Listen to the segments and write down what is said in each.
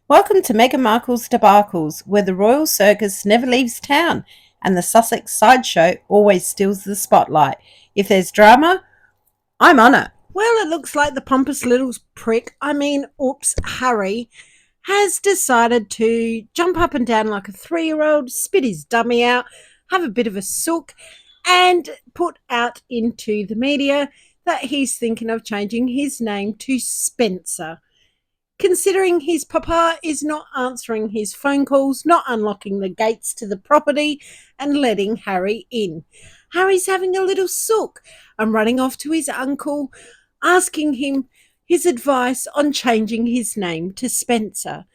Welcome to Meghan Markle's Debacles, where the royal circus never leaves town and the Sussex sideshow always steals the spotlight. If there's drama, I'm on it. Well, it looks like the pompous little prick, Harry, has decided to jump up and down like a 3-year-old, spit his dummy out, have a bit of a sook, and put out into the media that he's thinking of changing his name to Spencer. Considering his papa is not answering his phone calls, not unlocking the gates to the property, and letting Harry in. Harry's having a little sook and running off to his uncle, asking him his advice on changing his name to Spencer,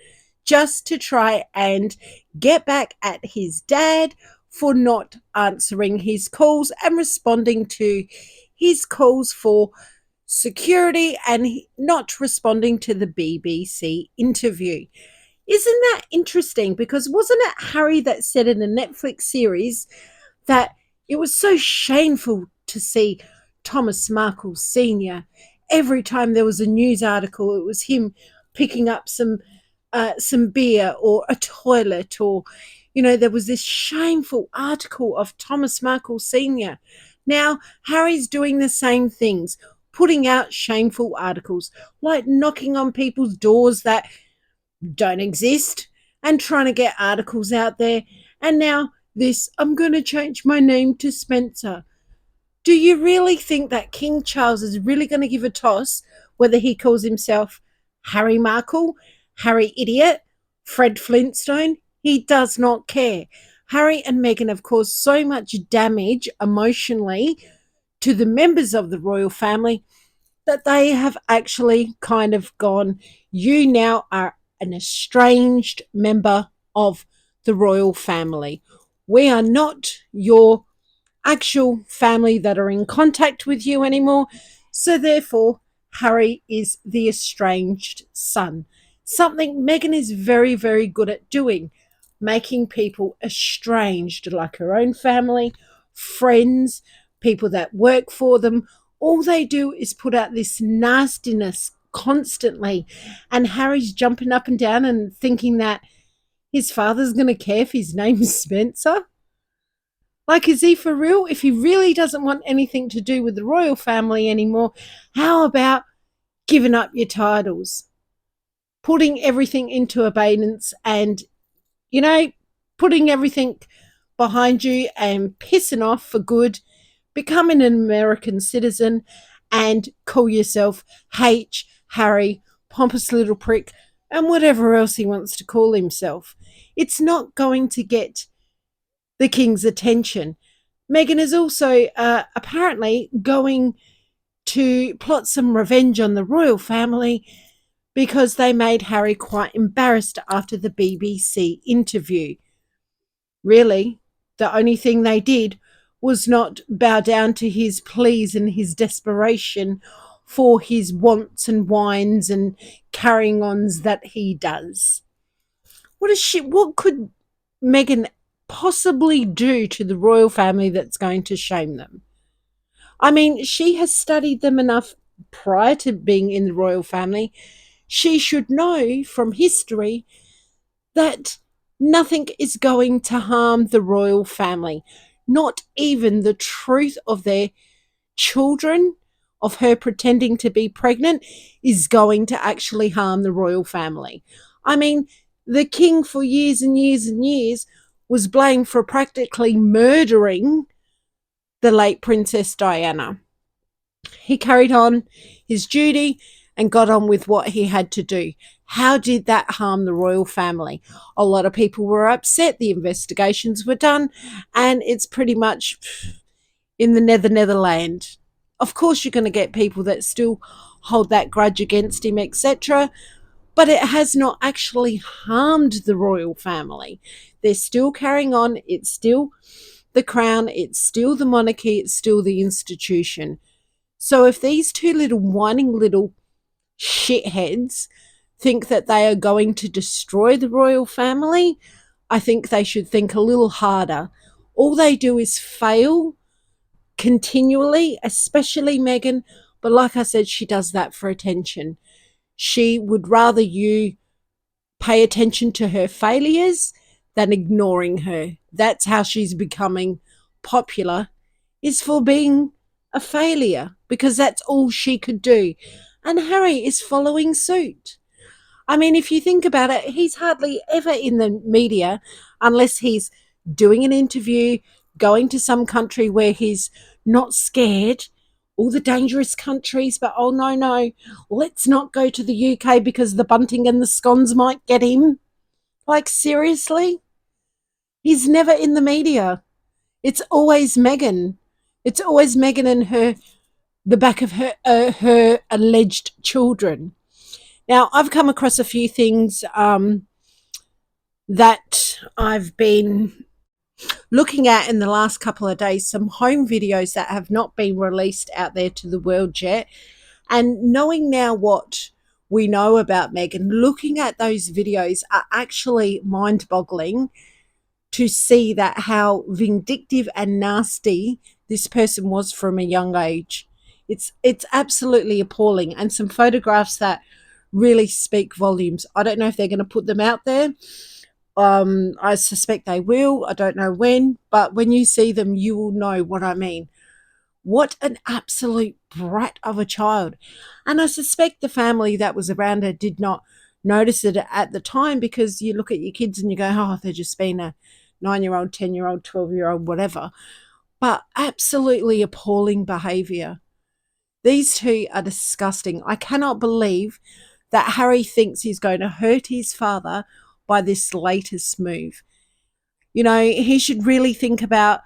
just to try and get back at his dad for not answering his calls and responding to his calls for security and not responding to the BBC interview. Isn't that interesting? Because wasn't it Harry that said in a Netflix series that it was so shameful to see Thomas Markle Sr. every time there was a news article, it was him picking up some beer or a toilet, or there was this shameful article of Thomas Markle Sr. Now Harry's doing the same things, putting out shameful articles, like knocking on people's doors that don't exist and trying to get articles out there. And now this, I'm going to change my name to Spencer. Do you really think that King Charles is really going to give a toss whether he calls himself Harry Markle, Harry Idiot, Fred Flintstone? He does not care. Harry and Meghan have caused so much damage emotionally to the members of the royal family that they have actually kind of gone, you now are an estranged member of the royal family. We are not your actual family that are in contact with you anymore. So therefore, Harry is the estranged son. Something Meghan is very, very good at doing, making people estranged, like her own family, friends, people that work for them. All they do is put out this nastiness constantly. And Harry's jumping up and down and thinking that his father's going to care if his name's Spencer. Like, is he for real? If he really doesn't want anything to do with the royal family anymore, how about giving up your titles, putting everything into abeyance and, putting everything behind you and pissing off for good, becoming an American citizen and call yourself H, Harry, pompous little prick, and whatever else he wants to call himself? It's not going to get the king's attention. Meghan is also apparently going to plot some revenge on the royal family because they made Harry quite embarrassed after the BBC interview. Really, the only thing they did was not bow down to his pleas and his desperation for his wants and whines and carrying ons that he does. What could Meghan possibly do to the royal family that's going to shame them? I mean, she has studied them enough prior to being in the royal family. She should know from history that nothing is going to harm the royal family, not even the truth of their children, of her pretending to be pregnant, is going to actually harm the royal family. I mean, the king for years and years and years was blamed for practically murdering the late Princess Diana. He carried on his duty and got on with what he had to do. How did that harm the royal family? A lot of people were upset. The investigations were done, and it's pretty much in the Netherland. Of course, you're going to get people that still hold that grudge against him, etc. But it has not actually harmed the royal family. They're still carrying on. It's still the crown. It's still the monarchy. It's still the institution. So if these two little whining little shitheads think that they are going to destroy the royal family, I think they should think a little harder. All they do is fail continually, especially Meghan. But like I said, she does that for attention. She would rather you pay attention to her failures than ignoring her. That's how she's becoming popular, is for being a failure, because that's all she could do. And Harry is following suit. I mean, if you think about it, he's hardly ever in the media unless he's doing an interview, going to some country where he's not scared, all the dangerous countries, but oh no, no, let's not go to the UK because the bunting and the scones might get him. Like, seriously? He's never in the media. It's always Meghan. It's always Meghan and the back of her alleged children. Now, I've come across a few things that I've been looking at in the last couple of days, some home videos that have not been released out there to the world yet. And knowing now what we know about Meghan, looking at those videos are actually mind-boggling to see that how vindictive and nasty this person was from a young age. It's absolutely appalling, and some photographs that really speak volumes. I don't know if they're going to put them out there. I suspect they will. I don't know when, but when you see them, you will know what I mean. What an absolute brat of a child. And I suspect the family that was around her did not notice it at the time, because you look at your kids and you go, oh, they're just being a 9-year-old, 10-year-old, 12-year-old, whatever. But absolutely appalling behaviour. These two are disgusting. I cannot believe that Harry thinks he's going to hurt his father by this latest move. You know, he should really think about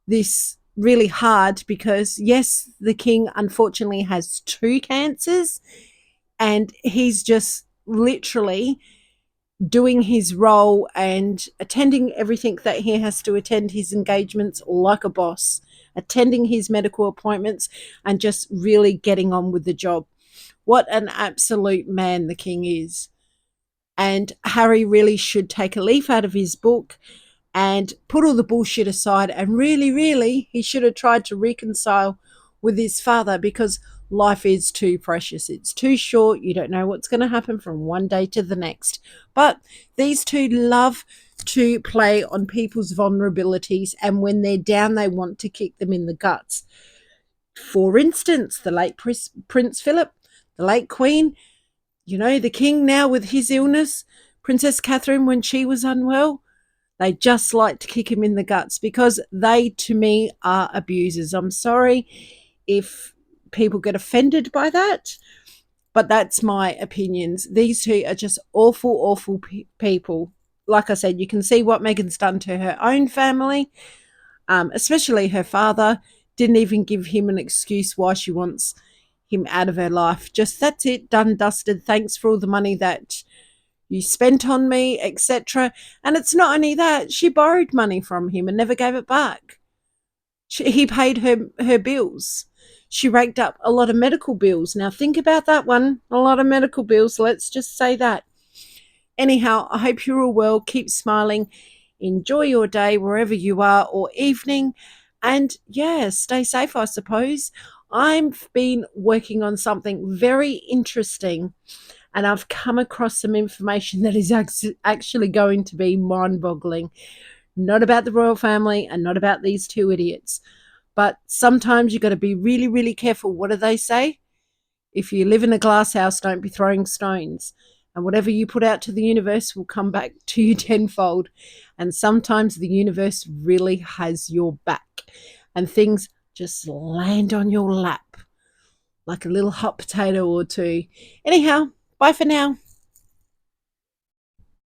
this really hard, because yes, the king unfortunately has 2 cancers, and he's just literally doing his role and attending everything that he has to attend, his engagements like a boss, attending his medical appointments, and just really getting on with the job. What an absolute man the king is. And Harry really should take a leaf out of his book and put all the bullshit aside, and really, he should have tried to reconcile with his father, because life is too precious. It's too short. You don't know what's going to happen from one day to the next. But these two love to play on people's vulnerabilities, and when they're down, they want to kick them in the guts. For instance, the late Prince Philip, the late Queen, you know, the king now with his illness, Princess Catherine when she was unwell, they just like to kick him in the guts, because they, to me, are abusers. I'm sorry if people get offended by that, but that's my opinions. These two are just awful people. Like I said, you can see what Meghan's done to her own family, especially her father. Didn't even give him an excuse why she wants him out of her life. Just, that's it, done, dusted. Thanks for all the money that you spent on me, etc. And it's not only that, she borrowed money from him and never gave it back. He paid her bills. She raked up a lot of medical bills. Now think about that one, a lot of medical bills, let's just say that. Anyhow, I hope you're all well. Keep smiling. Enjoy your day wherever you are, or evening. And yeah, stay safe, I suppose. I've been working on something very interesting, and I've come across some information that is actually going to be mind-boggling. Not about the royal family and not about these 2 idiots. But sometimes you've got to be really careful. What do they say? If you live in a glass house, don't be throwing stones. And whatever you put out to the universe will come back to you tenfold. And sometimes the universe really has your back, and things just land on your lap like a little hot potato or 2. Anyhow, bye for now.